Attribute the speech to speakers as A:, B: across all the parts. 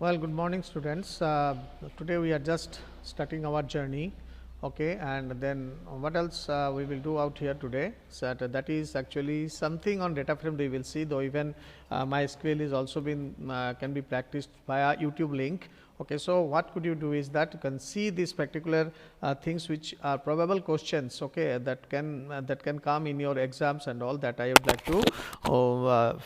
A: Well, good morning, students. Today we are just starting our journey, okay, and then what else we will do out here today. So that is actually something on data frame they will see, though even MySQL is also been can be practiced via YouTube link. Okay, so what could you do is that you can see these particular things which are probable questions, okay, that can come in your exams and all that I would like to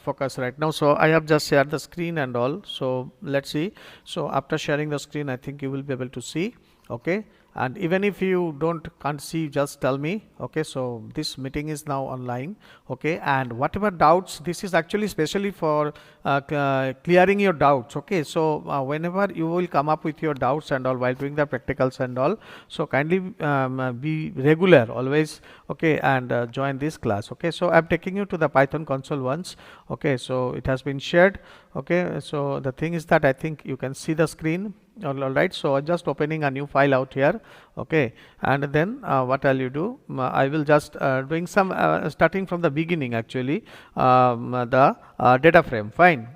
A: focus right now. So I have just shared the screen and all. So let's see. So after sharing the screen, I think you will be able to see, okay, and even if you can't see, just tell me, okay. So this meeting is now online, okay, and whatever doubts, this is actually specially for clearing your doubts, okay. So whenever you will come up with your doubts and all while doing the practicals and all, so kindly be regular always, okay, and join this class, okay. So I'm taking you to the Python console once, okay. So it has been shared, okay. So the thing is that I think you can see the screen. All right, so I'm just opening a new file out here, okay, and then what will you do? I will just doing some starting from the beginning actually, the data frame. Fine.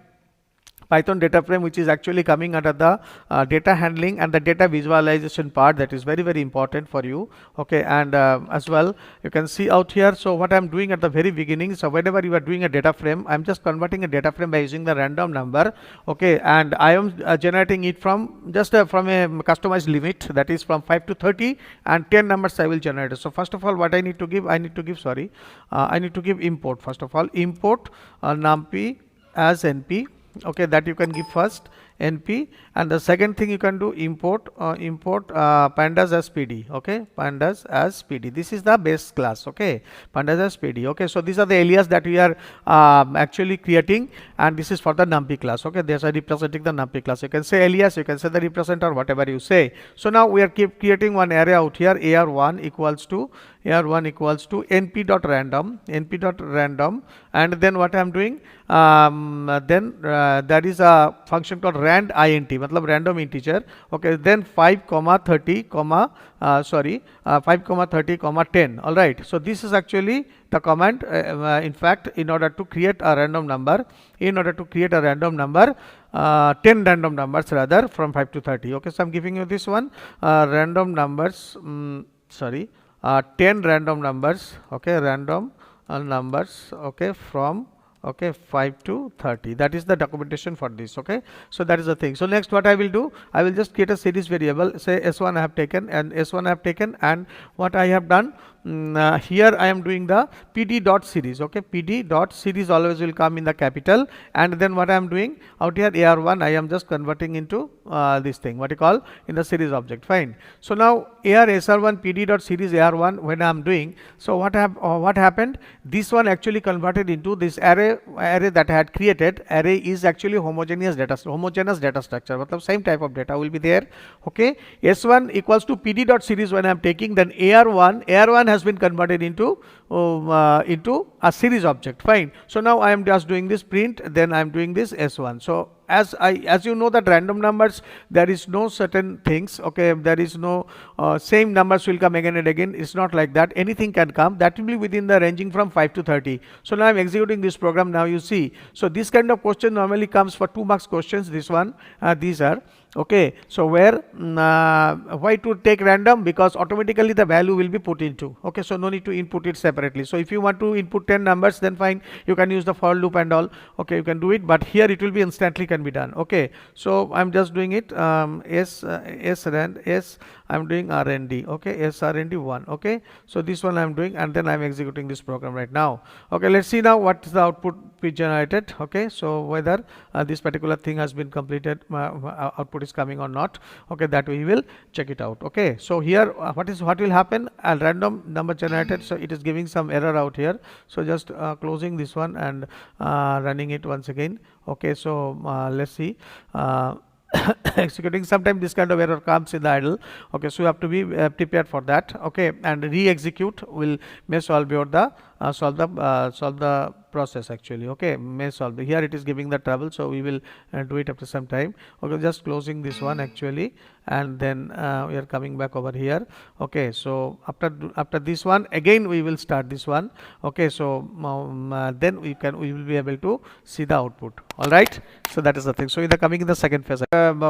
A: Python data frame, which is actually coming under the data handling and the data visualization part, that is very important for you, okay. And as well you can see out here. So what I'm doing at the very beginning, so whenever you are doing a data frame, I'm just converting a data frame by using the random number, okay, and I am generating it from just from a customized limit, that is from 5 to 30, and 10 numbers I will generate. So first of all, what I need to give, I need to give import. First of all, import numpy as np, okay, that you can give first np, and the second thing you can do import pandas as pd, okay, pandas as pd. This is the base class, okay, pandas as pd, okay. So these are the alias that we are actually creating, and this is for the numpy class, okay. There's a representing the numpy class. You can say alias, you can say the representer, whatever you say. So now we are creating one array out here, ar1 equals to np.random, and then what I'm doing, then there is a function called rand int, matlab random integer, okay. Then 5 comma 30 comma 5 comma 30 comma 10. All right, so this is actually the command, in fact, in order to create a random number, 10 random numbers rather from 5 to 30, okay. So I'm giving you this one, random numbers, 10 random numbers, okay, random numbers, okay, from, okay, 5 to 30. That is the documentation for this, okay. So that is the thing. So next what I will do, I will just create a series variable, say s1 I have taken, and what I have done, here I am doing the pd dot series, okay. Pd dot series always will come in the capital, and then what I am doing out here, ar1 I am just converting into this thing, what you call in the series object. Fine. So now ar sr1 pd dot series ar1, when I am doing, so what happened, this one actually converted into this array that I had created. Array is actually homogeneous data structure, matlab same type of data will be there, okay. S1 equals to pd dot series when I am taking, then ar1 has been converted into a series object. Fine. So now I am just doing this print, then I am doing this s1. So as you know that random numbers, there is no certain things, okay, there is no same numbers will come again and again. It's not like that, anything can come, that will be within the ranging from 5 to 30. So now I'm executing this program. Now you see, so this kind of question normally comes for 2 marks questions. This one, these are, okay. So where why to take random, because automatically the value will be put into, okay. So no need to input it separately. So if you want to input 10 numbers, then fine, you can use the for loop and all, okay, you can do it, but here it will be instantly can be done, okay. So I'm just doing it, I'm doing rnd, okay, srnd1, okay. So this one I'm doing, and then I'm executing this program right now, okay. Let's see now what is the output we generated, okay. So whether this particular thing has been completed, output is coming or not, okay, that we will check it out, okay. So here what will happen, a random number generated, so it is giving some error out here. So just closing this one and running it once again, okay. So let's see, executing, sometimes this kind of error comes in the idle, okay. So you have to be prepared for that, okay, and re-execute will may solve your the solve the process actually. Okay, may solve here it is giving the trouble, so we will do it after some time. Okay, just closing this one actually, and then we are coming back over here. Okay, so after this one again we will start this one. Okay, so then we will be able to see the output. All right, so that is the thing. So in the coming in the second phase,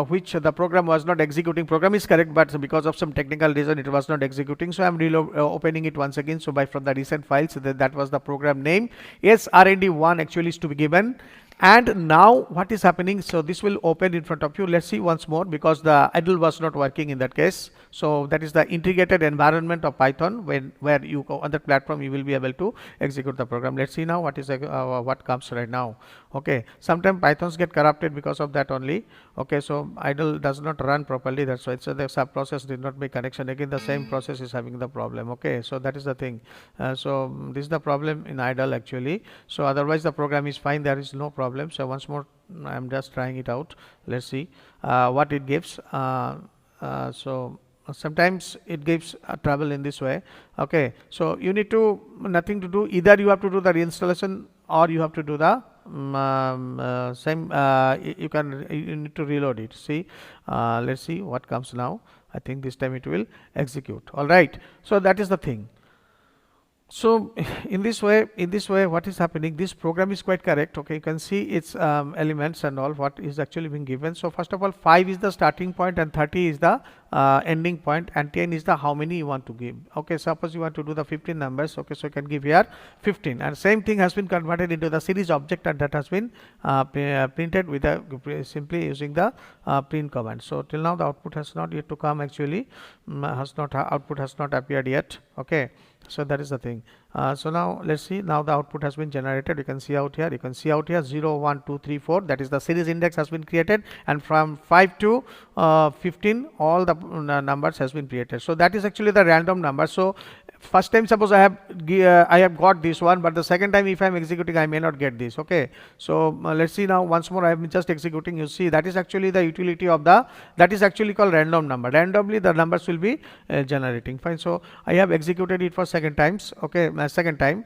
A: which the program was not executing. Program is correct, but because of some technical reason it was not executing, so I'm opening it once again. So from the recent files, that was the program name. Yes, RND1 actually is to be given. And now what is happening, so this will open in front of you. Let's see once more, because the idle was not working in that case. So that is the integrated environment of Python, where you go on the platform you will be able to execute the program. Let's see now what is what comes right now. Okay, sometimes Pythons get corrupted because of that only. Okay, so idle does not run properly, that's why. So the sub process did not make connection. Again the same process is having the problem. Okay, so that is the thing. So this is the problem in idle actually. So otherwise the program is fine, there is no problem. So once more I'm just trying it out. Let's see what it gives. So sometimes it gives trouble in this way. Okay, so you need to nothing to do, either you have to do the reinstallation or you have to do the same. You need to reload it. See, let's see what comes now. I think this time it will execute. All right, so that is the thing. So in this way what is happening, this program is quite correct. Okay, you can see its elements and all what is actually being given. So first of all, 5 is the starting point and 30 is the ending point, and 10 is the how many you want to give. Okay, suppose you want to do the 15 numbers. Okay, so you can give here 15, and same thing has been converted into the series object, and that has been printed with simply using the print command. So till now the output has not yet to come actually. Output has not appeared yet. Okay, so that is the thing. So now let's see, now the output has been generated. You can see out here, 0 1 2 3 4, that is the series index has been created, and from 5 to 15 all the numbers has been created. So that is actually the random number. So first time suppose I have got this one, but the second time if I am executing I may not get this. Okay, so let's see now once more. I am just executing. You see that is actually the utility of that is actually called random number. Randomly the numbers will be generating. Fine, so I have executed it for second times. Okay, second time.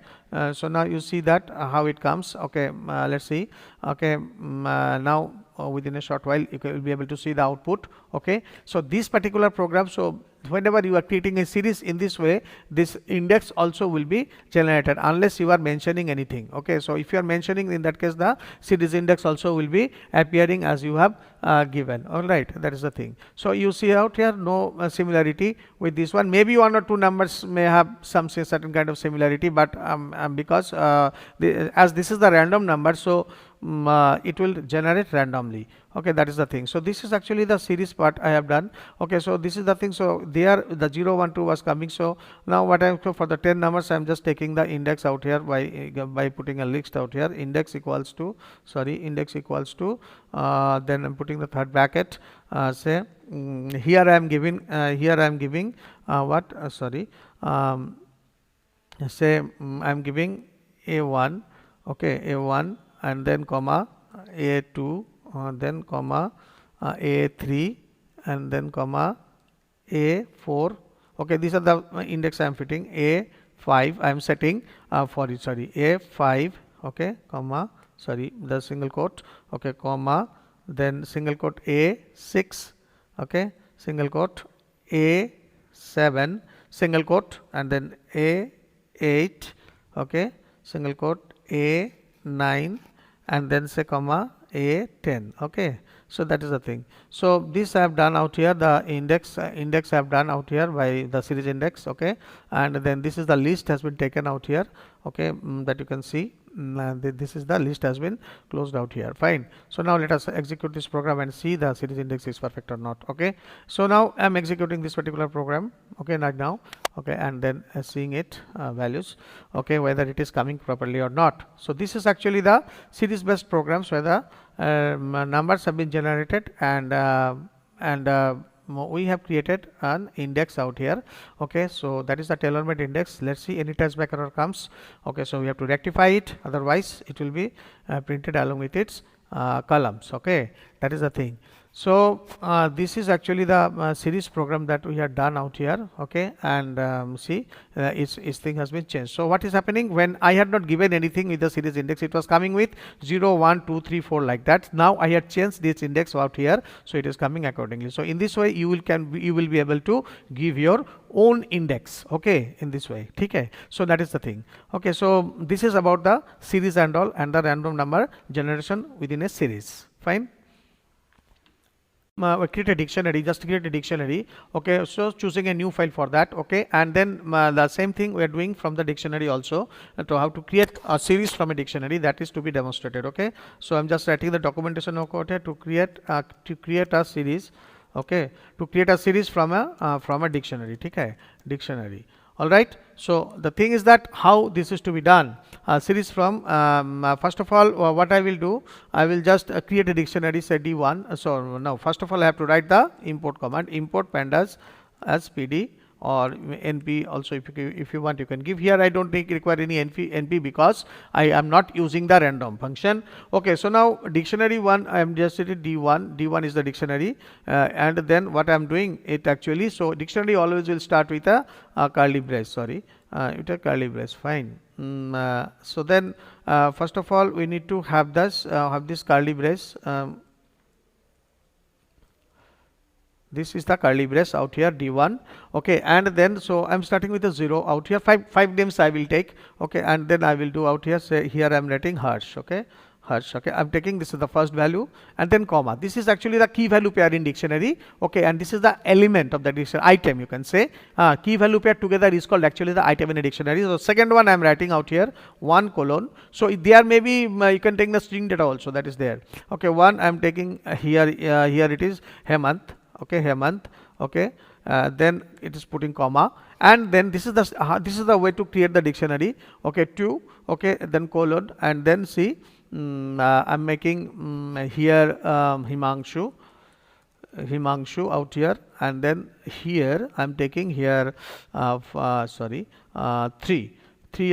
A: So now you see that how it comes. Okay, let's see. Okay, now within a short while you will be able to see the output. Okay, so this particular program, so whenever you are creating a series in this way, this index also will be generated unless you are mentioning anything. Okay, so if you are mentioning, in that case the series index also will be appearing as you have given. All right, that is the thing. So you see out here no similarity with this one. Maybe one or two numbers may have some certain kind of similarity, but because as this is the random number, so it will generate randomly. Okay, that is the thing. So this is actually the series part I have done. Okay, so this is the thing. So there the 0 1 2 was coming. So now what I am, for the 10 numbers I am just taking the index out here by putting a list out here. Index equals to then I'm putting the third bracket. Say here I am giving what say I am giving A1. Okay, A1, and then comma A2, then comma A3, and then comma A4. Okay, these are the index I am fitting. A5 I am setting for it. Sorry, A5. Okay, comma the single quote. Okay, comma, then single quote A6. Okay, single quote A7, single quote, and then A8. Okay, single quote A9, and then say comma A10. Okay, so that is the thing. So this I have done out here, the index I have done out here by the series index. Okay, and then this is the list has been taken out here. Okay, that you can see. This is the list has been closed out here. Fine. So now let us execute this program and see the series index is perfect or not. Okay, so now I am executing this particular program. Okay, not now. Okay, and then seeing it values. Okay, whether it is coming properly or not. So this is actually the series based programs where the numbers have been generated, and we have created an index out here. Okay, so that is the tailor-made index. Let's see, any touch back error comes. Okay, so we have to rectify it, otherwise it will be printed along with its columns. Okay, that is the thing. So this is actually the series program that we have done out here, okay, and see its thing has been changed. So what is happening when I had not given anything with the series index, it was coming with 0 1 2 3 4 like that. Now I had changed this index out here, so it is coming accordingly. So in this way you will be able to give your own index, okay, in this way, okay. So that is the thing, okay. So this is about the series and all, and the random number generation within a series. Fine. Create a dictionary, just create a dictionary, okay. So choosing a new file for that, okay, and then the same thing we are doing from the dictionary also, to how to create a series from a dictionary, that is to be demonstrated, okay. So I'm just writing the documentation over here to create a series, okay, to create a series from a dictionary, okay, dictionary. All right. So the thing is that how this is to be done. Series from first of all, what I will do, I will just create a dictionary, say D1. So now first of all I have to write the import command, import pandas as PD or NP also. If you want, you can give. Here I don't require any NP because I am not using the random function, okay. So now dictionary 1, I am just saying D1 is the dictionary, and then what I am doing it actually, so dictionary always will start with a curly brace, sorry, with a curly brace, fine. So then first of all we need to have this curly brace. This is the curly brace out here, D1, okay, and then so I'm starting with a 0 out here, five names I will take, okay, and then I will do out here, say here I'm writing Harsh, okay, Harsh, okay, I'm taking this is the first value, and then comma. This is actually the key value pair in dictionary, okay, and this is the element of the dictionary, item you can say. Key value pair together is called actually the item in a dictionary. So second one I'm writing out here 1 colon. So there may be you can take the string data also, that is there, okay. 1 I'm taking here it is Hemant, okay, Hemant, okay, then it is putting comma, and then this is the way to create the dictionary, okay. 2, okay, then colon, and then see I'm making here Himanshu out here, and then here I'm taking here 3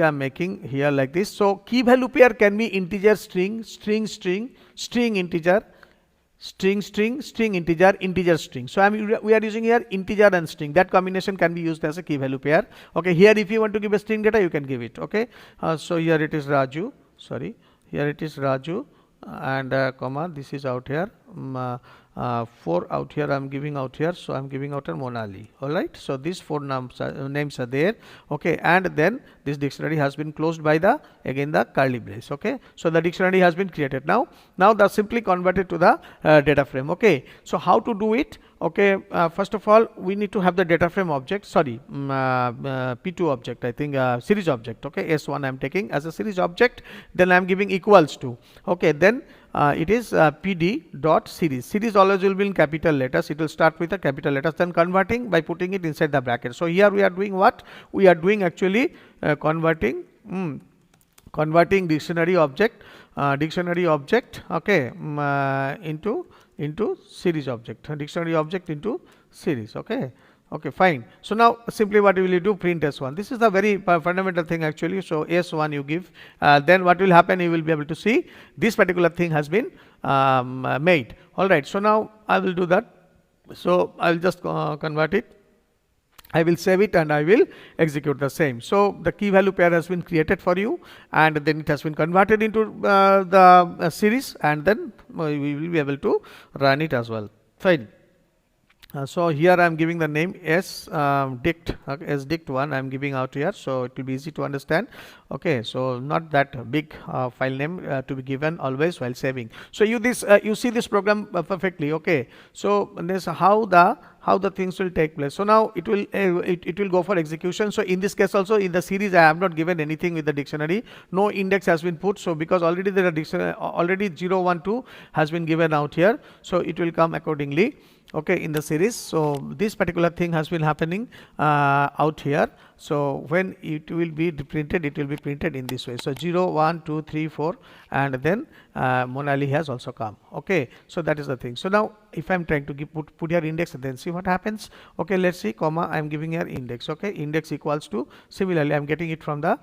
A: I'm making here like this. So key value pair can be integer, string, integer, string, integer, string. So we are using here integer and string. That combination can be used as a key value pair, okay. Here if you want to give a string data, you can give it, okay. So here it is Raju, sorry, here it is Raju, and comma, this is out here 4 out here I'm giving out here, so I'm giving out a Monali. All right, so these 4 names are there, okay, and then this dictionary has been closed by the again the curly brace, okay. So the dictionary has been created. Now that's simply converted to the data frame, okay. So how to do it, okay. First of all we need to have the data frame object, sorry, P2 object, I think series object, okay. S1 I'm taking as a series object, then I'm giving equals to, okay, then it is PD dot series. Series always will be in capital letters. It will start with a capital letters, then converting by putting it inside the bracket. So here we are doing what? We are doing actually converting dictionary object, okay, into series object, dictionary object into series, okay. Okay, fine. So now simply what will you do? Print S1. This is the very fundamental thing actually. So S1 you give, then what will happen? You will be able to see this particular thing has been made. All right. So now I will do that. So I will just convert it. I will save it and I will execute the same. So the key value pair has been created for you, and then it has been converted into the series, and then we will be able to run it as well. Fine. So here I am giving the name sdict, okay, sdict1 I am giving out here, so it will be easy to understand, okay. So not that big file name to be given always while saving. So you see this program perfectly, okay. So this how the things will take place. So now it will go for execution. So in this case also, in the series I have not given anything with the dictionary, no index has been put, so because already there are dictionary, already 0 1 2 has been given out here, so it will come accordingly, okay, in the series. So this particular thing has been happening out here, So when it will be printed, it will be printed in this way. So 0, 1, 2, 3, 4, and then Monali has also come. Okay, so that is the thing. So now if I'm trying to put here index and then see what happens. Okay, let's see, comma, I'm giving here index. Okay, index equals to, similarly I'm getting it from the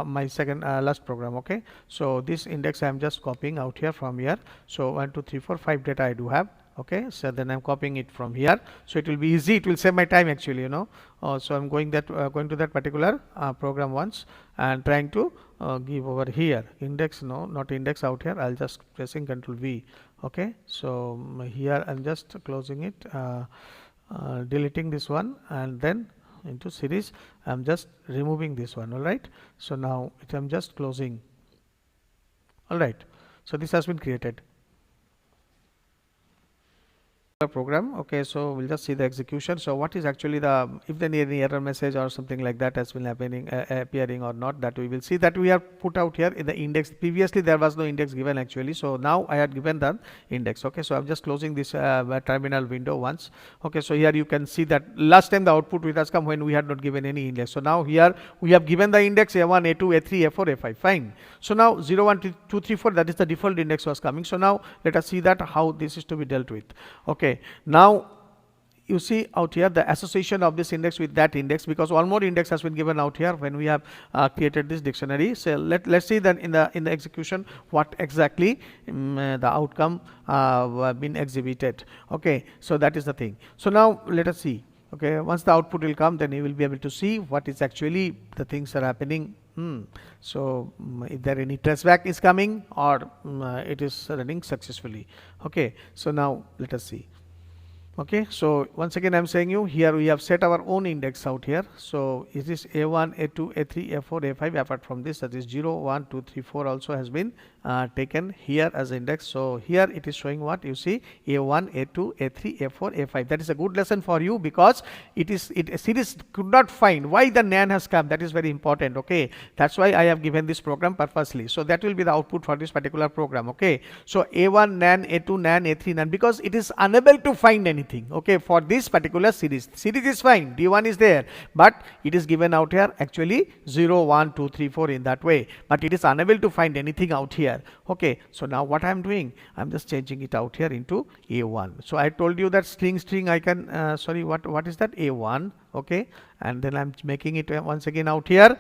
A: my second last program. Okay, so this index I'm just copying out here from here. So 1, 2, 3, 4, 5 data I do have. Okay, so then I'm copying it from here, so it will be easy, it will save my time actually, so I'm going to that particular program once and trying to give over here index, no, not index out here. I'll just pressing Control V. Okay, so here I'm just closing it, deleting this one, and then into series I'm just removing this one. All right, so now I'm just closing. All right, so this has been created program. Okay, so we'll just see the execution. So what is actually the, if there any error message or something like that has been happening, appearing or not, that we will see. That we have put out here in the index. Previously there was no index given actually, so now I had given the index. Okay, so I'm just closing this terminal window once. Okay, so here you can see that last time the output which has come when we had not given any index. So now here we have given the index A1, A2, A3, A4, A5. Fine. So now 0, 1, 2, 3, 4, that is the default index was coming. So now let us see that how this is to be dealt with. Okay, now you see out here the association of this index with that index, because one more index has been given out here when we have created this dictionary. So let's see then in the execution what exactly the outcome been exhibited. Okay, so that is the thing. So now let us see. Okay, once the output will come, then you will be able to see what is actually the things are happening. So if there any traceback is coming, or it is running successfully. Okay, so now let us see. Okay, so once again I'm saying you, here we have set our own index out here. So it is A1, A2, A3, A4, A5. Apart from this, that is 0, 1, 2, 3, 4 also has been taken here as index. So here it is showing what you see, A1, A2, A3, A4, A5. That is a good lesson for you, because series could not find why the NaN has come. That is very important. Okay, that's why I have given this program purposely. So that will be the output for this particular program. Okay, so A1 NaN, A2 NaN, A3 NaN, because it is unable to find anything. Okay, for this particular series is fine, D1 is there, but it is given out here actually 0, 1, 2, 3, 4 in that way, but it is unable to find anything out here. Okay, so now what I'm doing, I'm just changing it out here into A1. So I told you that string I can sorry, what is that, A1. Okay, and then I'm making it once again out here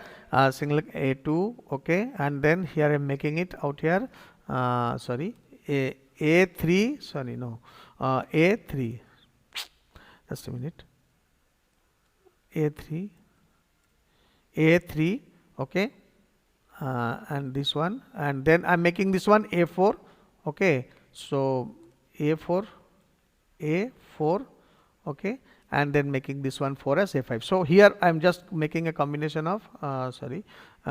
A: single A2. Okay, and then here I'm making it out here sorry, A3, sorry, no, A3, just a minute, A3, okay, and this one, and then I'm making this one A4. Okay, so A4, okay, and then making this one 4 as A5. So here I'm just making a combination of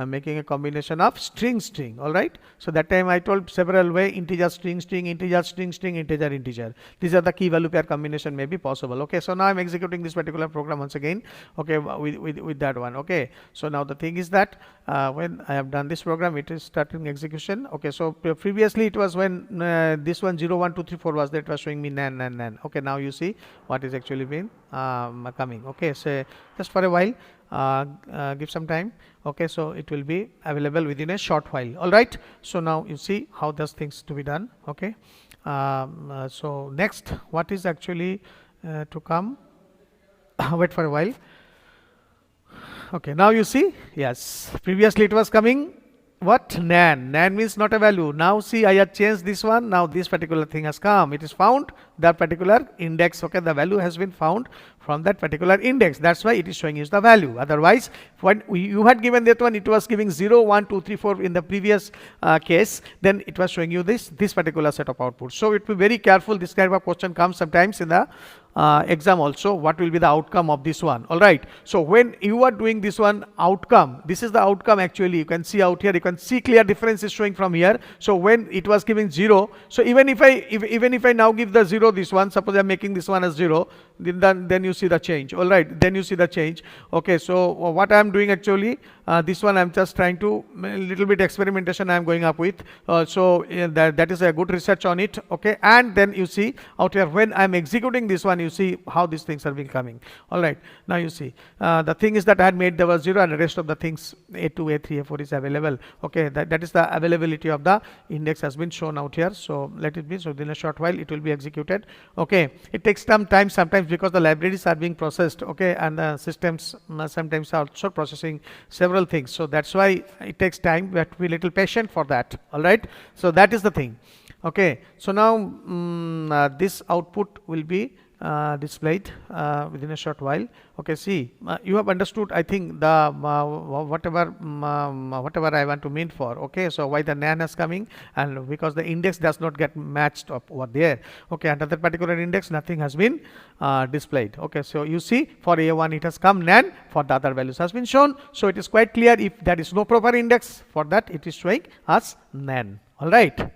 A: making a combination of string. All right, so that time I told several way, integer string, integer string, integer. These are the key value pair combination may be possible. Okay, so now I'm executing this particular program once again. Okay, with that one. Okay, so now the thing is that when I have done this program, it is starting execution. Okay, so previously it was when this one 0, 1, 2, 3, 4 was there, it was showing me NaN. Okay, now you see what is actually been coming. Okay, so just for a while, give some time. Okay, so it will be available within a short while. All right, so now you see how those things to be done. Okay, so next what is actually to come. Wait for a while. Okay, now you see, yes, previously it was coming what, NaN means not a value. Now see, I have changed this one. Now this particular thing has come, it is found that particular index. Okay, the value has been found from that particular index, that's why it is showing is the value. Otherwise when you had given that one, it was giving 0, 1, 2, 3, 4 in the previous case, then it was showing you this particular set of outputs. So it will be very careful, this kind of question comes sometimes in the exam also, what will be the outcome of this one. All right, so when you are doing this one outcome, this is the outcome actually. You can see out here, you can see clear difference is showing from here. So when it was giving 0, so even if I now give the 0, this one, suppose I'm making this one as 0, then you see the change. All right, then you see the change. Okay, so what I'm doing actually, this one I'm just trying to little bit experimentation I'm going up with. So that is a good research on it. Okay, and then you see out here when I'm executing this one, A1, you see how these things are being coming. All right, now you see the thing is that I had made there was 0 and the rest of the things A2, A3, A4 is available. Okay, that is the availability of the index has been shown out here. So let it be. So within a short while it will be executed. Okay, it takes some time sometimes because the libraries are being processed. Okay, and the systems sometimes are also processing several things. So that's why it takes time. We have to be a little patient for that. All right, so that is the thing. Okay, so now this output will be displayed within a short while. Okay, see, you have understood, I think, the whatever I want to mean for. Okay, so why the NaN is coming, and because the index does not get matched up over there. Okay, under that particular index nothing has been displayed. Okay, so you see for A1 it has come NaN, for the other values has been shown. So it is quite clear, if there is no proper index, for that it is showing as NaN. All right.